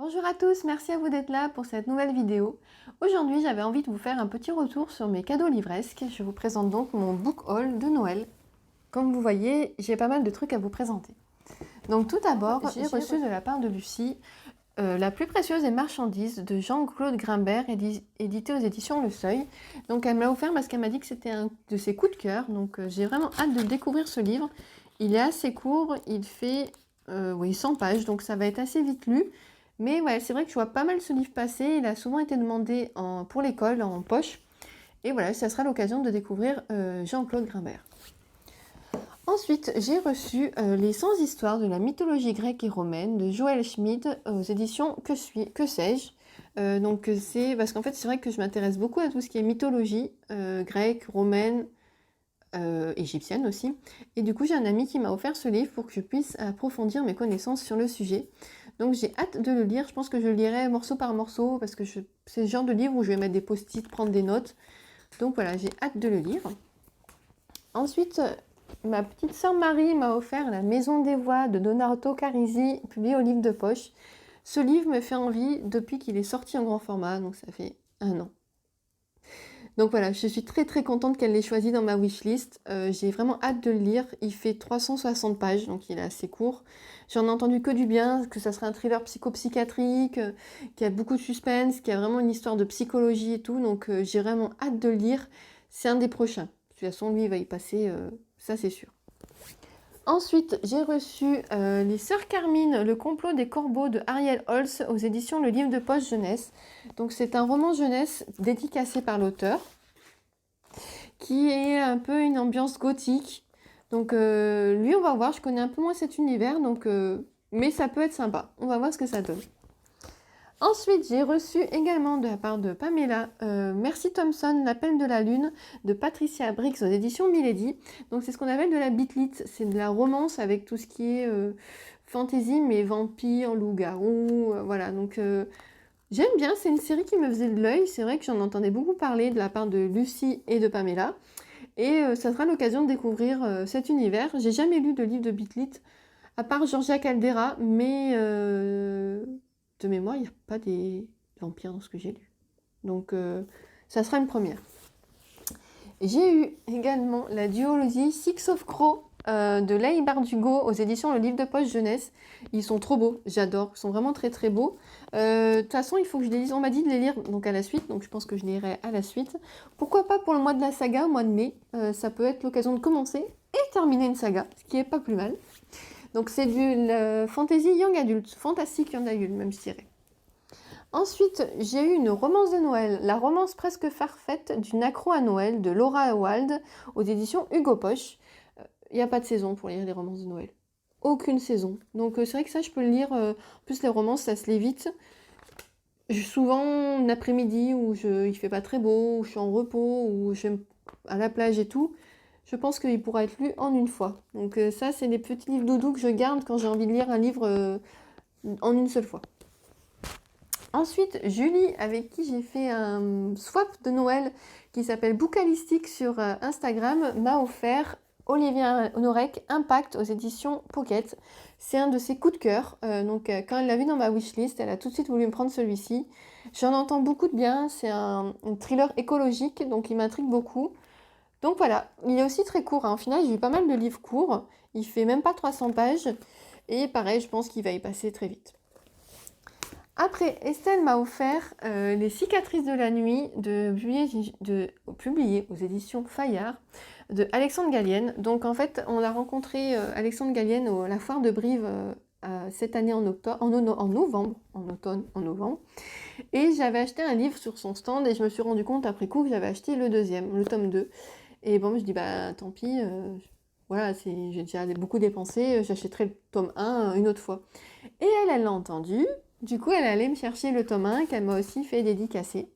Bonjour à tous, merci à vous d'être là pour cette nouvelle vidéo. Aujourd'hui, j'avais envie de vous faire un petit retour sur mes cadeaux livresques. Je vous présente donc mon book haul de Noël. Comme vous voyez, j'ai pas mal de trucs à vous présenter. Donc tout d'abord, j'ai reçu de la part de Lucie La plus précieuse des marchandises de Jean-Claude Grimbert, édité aux éditions Le Seuil. Donc elle me l'a offert parce qu'elle m'a dit que c'était un de ses coups de cœur. Donc j'ai vraiment hâte de découvrir ce livre. Il est assez court, il fait 100 pages, donc ça va être assez vite lu. Mais ouais, c'est vrai que je vois pas mal ce livre passer. Il a souvent été demandé pour l'école, en poche. Et voilà, ça sera l'occasion de découvrir Jean-Claude Grimbert. Ensuite, j'ai reçu les 100 histoires de la mythologie grecque et romaine de Joël Schmid aux éditions Que sais-je. Donc c'est parce qu'en fait c'est vrai que je m'intéresse beaucoup à tout ce qui est mythologie grecque, romaine, égyptienne aussi. Et du coup j'ai un ami qui m'a offert ce livre pour que je puisse approfondir mes connaissances sur le sujet. Donc j'ai hâte de le lire, je pense que je le lirai morceau par morceau parce que c'est le genre de livre où je vais mettre des post-it, prendre des notes. Donc voilà, j'ai hâte de le lire. Ensuite, ma petite sœur Marie m'a offert La Maison des Voix de Donato Carisi, publié au livre de poche. Ce livre me fait envie depuis qu'il est sorti en grand format, donc ça fait 1 an. Donc voilà, je suis très très contente qu'elle l'ait choisi dans ma wishlist. J'ai vraiment hâte de le lire. Il fait 360 pages, donc il est assez court. J'en ai entendu que du bien, que ça serait un thriller psychopsychiatrique, qu'il y a beaucoup de suspense, qu'il y a vraiment une histoire de psychologie et tout. Donc j'ai vraiment hâte de le lire. C'est un des prochains. De toute façon, lui, il va y passer, ça c'est sûr. Ensuite, j'ai reçu Les Sœurs Carmine, le complot des corbeaux de Ariel Holz aux éditions Le Livre de Poche Jeunesse. Donc c'est un roman jeunesse dédicacé par l'auteur, qui est un peu une ambiance gothique. Donc lui, on va voir, je connais un peu moins cet univers, donc, mais ça peut être sympa. On va voir ce que ça donne. Ensuite, j'ai reçu également de la part de Pamela Merci Thompson, L'appel de la lune de Patricia Briggs aux éditions Milady. Donc c'est ce qu'on appelle de la bitlit, c'est de la romance avec tout ce qui est fantasy, mais vampire, loup-garou, voilà. Donc j'aime bien, c'est une série qui me faisait de l'œil, c'est vrai que j'en entendais beaucoup parler de la part de Lucie et de Pamela. Et ça sera l'occasion de découvrir cet univers. J'ai jamais lu de livre de bitlit, à part Georgia Caldera, mais de mémoire, il n'y a pas des vampires dans ce que j'ai lu. Donc ça sera une première. J'ai eu également la duologie Six of Crow de Leigh Bardugo aux éditions Le Livre de Poche Jeunesse. Ils sont trop beaux, j'adore, ils sont vraiment très très beaux. De toute façon, il faut que je les lise. On m'a dit de les lire donc à la suite, donc je pense que je les lirai à la suite. Pourquoi pas pour le mois de la saga, au mois de mai. Ça peut être l'occasion de commencer et terminer une saga, ce qui est pas plus mal. Donc c'est du fantasy young adult, fantastique young adult même je dirais. Ensuite, j'ai eu une romance de Noël, la romance presque parfaite d'une accro à Noël de Laura Ewald aux éditions Hugo Poche. Il n'y a pas de saison pour lire les romances de Noël. Aucune saison. Donc c'est vrai que ça je peux le lire. En plus les romances ça se lit vite. Souvent l'après-midi où il fait pas très beau, où je suis en repos, où je suis à la plage et tout. Je pense qu'il pourra être lu en une fois. Donc ça, c'est les petits livres doudous que je garde quand j'ai envie de lire un livre en une seule fois. Ensuite, Julie, avec qui j'ai fait un swap de Noël qui s'appelle Bookalistique sur Instagram, m'a offert Olivier Honorec Impact aux éditions Pocket. C'est un de ses coups de cœur. Donc quand elle l'a vu dans ma wishlist, elle a tout de suite voulu me prendre celui-ci. J'en entends beaucoup de bien. C'est un thriller écologique, donc il m'intrigue beaucoup. Donc voilà, il est aussi très court, hein. Au final, j'ai eu pas mal de livres courts. Il fait même pas 300 pages. Et pareil, je pense qu'il va y passer très vite. Après, Estelle m'a offert Les cicatrices de la nuit, publié aux éditions Fayard, de Alexandre Gallienne. Donc en fait, on a rencontré Alexandre Gallienne à la foire de Brive cette année en novembre. Et j'avais acheté un livre sur son stand et je me suis rendu compte après coup que j'avais acheté le deuxième, le tome 2. Et bon, je dis, bah tant pis, voilà, j'ai déjà beaucoup dépensé, j'achèterai le tome 1 une autre fois. Et elle l'a entendu, du coup elle est allée me chercher le tome 1 qu'elle m'a aussi fait dédicacer.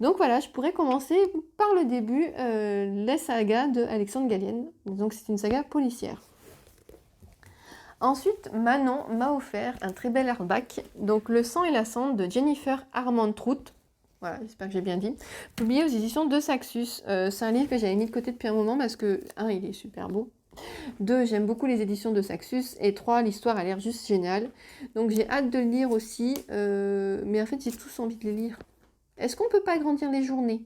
Donc voilà, je pourrais commencer par le début, la saga de Alexandre Gallienne. Donc c'est une saga policière. Ensuite, Manon m'a offert un très bel hardback, donc Le sang et la cendre de Jennifer Armentrout. Voilà, j'espère que j'ai bien dit. Publié aux éditions de Saxus. C'est un livre que j'avais mis de côté depuis un moment parce que, il est super beau. 2, j'aime beaucoup les éditions de Saxus. Et 3, l'histoire a l'air juste géniale. Donc j'ai hâte de le lire aussi. Mais en fait, j'ai tous envie de les lire. Est-ce qu'on peut pas agrandir les journées?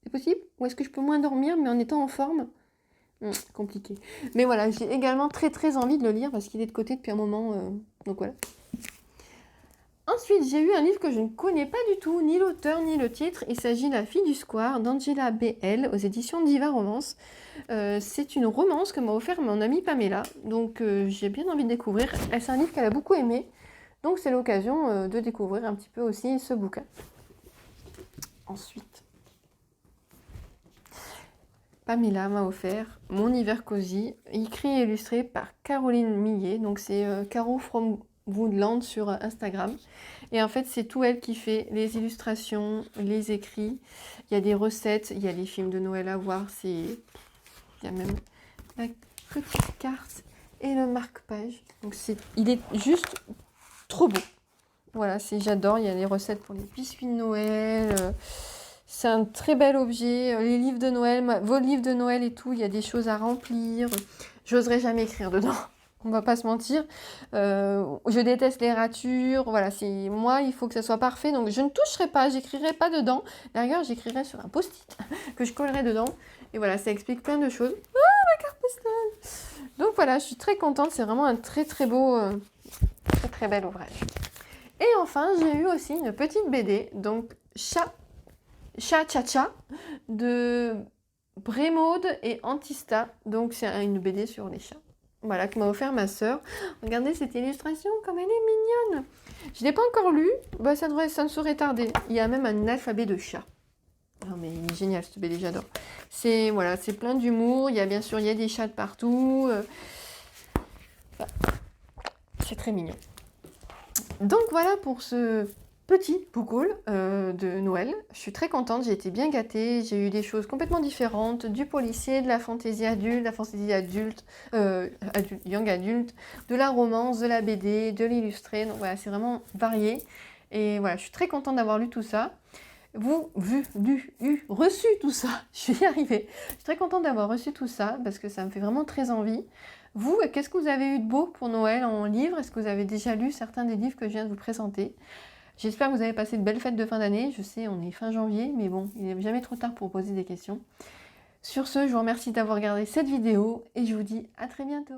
C'est possible? Ou est-ce que je peux moins dormir, mais en étant en forme? Compliqué. Mais voilà, j'ai également très envie de le lire parce qu'il est de côté depuis un moment. Donc voilà. Ensuite, j'ai eu un livre que je ne connais pas du tout, ni l'auteur ni le titre. Il s'agit de La fille du square d'Angela B.L. aux éditions Diva Romance. C'est une romance que m'a offert mon amie Pamela, donc j'ai bien envie de découvrir. C'est un livre qu'elle a beaucoup aimé, donc c'est l'occasion de découvrir un petit peu aussi ce bouquin. Ensuite, Pamela m'a offert Mon hiver cosy, écrit et illustré par Caroline Millet, donc c'est Caro from Woodland sur Instagram. Et en fait, c'est tout elle qui fait les illustrations, les écrits. Il y a des recettes, il y a les films de Noël à voir. Il y a même la petite carte et le marque-page. Donc il est juste trop beau. Voilà, j'adore. Il y a les recettes pour les biscuits de Noël. C'est un très bel objet. Les livres de Noël, vos livres de Noël et tout, il y a des choses à remplir. J'oserais jamais écrire dedans. On va pas se mentir. Je déteste les ratures. Voilà, moi, il faut que ça soit parfait. Donc, je ne toucherai pas, j'écrirai pas dedans. D'ailleurs, j'écrirai sur un post-it que je collerai dedans. Et voilà, ça explique plein de choses. Ah, ma carte postale! Donc voilà, je suis très contente. C'est vraiment un très beau, très bel ouvrage. Et enfin, j'ai eu aussi une petite BD. Donc, Chat Cha de Brémaude et Antista. Donc, c'est une BD sur les chats. Voilà, que m'a offert ma sœur. Regardez cette illustration, comme elle est mignonne. Je ne l'ai pas encore lu, bah, ça ne saurait tarder. Il y a même un alphabet de chat. Non mais il est génial ce BD, j'adore. C'est voilà, c'est plein d'humour, il y a bien sûr des chats de partout. C'est très mignon. Donc voilà pour ce petit book haul de Noël. Je suis très contente, j'ai été bien gâtée, j'ai eu des choses complètement différentes, du policier, de la fantaisie adulte, young adulte, de la romance, de la BD, de l'illustré. Donc voilà, c'est vraiment varié. Et voilà, je suis très contente d'avoir lu tout ça. Reçu tout ça. Je vais y arriver. Je suis très contente d'avoir reçu tout ça parce que ça me fait vraiment très envie. Vous, qu'est-ce que vous avez eu de beau pour Noël en livre? Est-ce que vous avez déjà lu certains des livres que je viens de vous présenter? J'espère que vous avez passé de belles fêtes de fin d'année. Je sais, on est fin janvier, mais bon, il n'est jamais trop tard pour poser des questions. Sur ce, je vous remercie d'avoir regardé cette vidéo et je vous dis à très bientôt.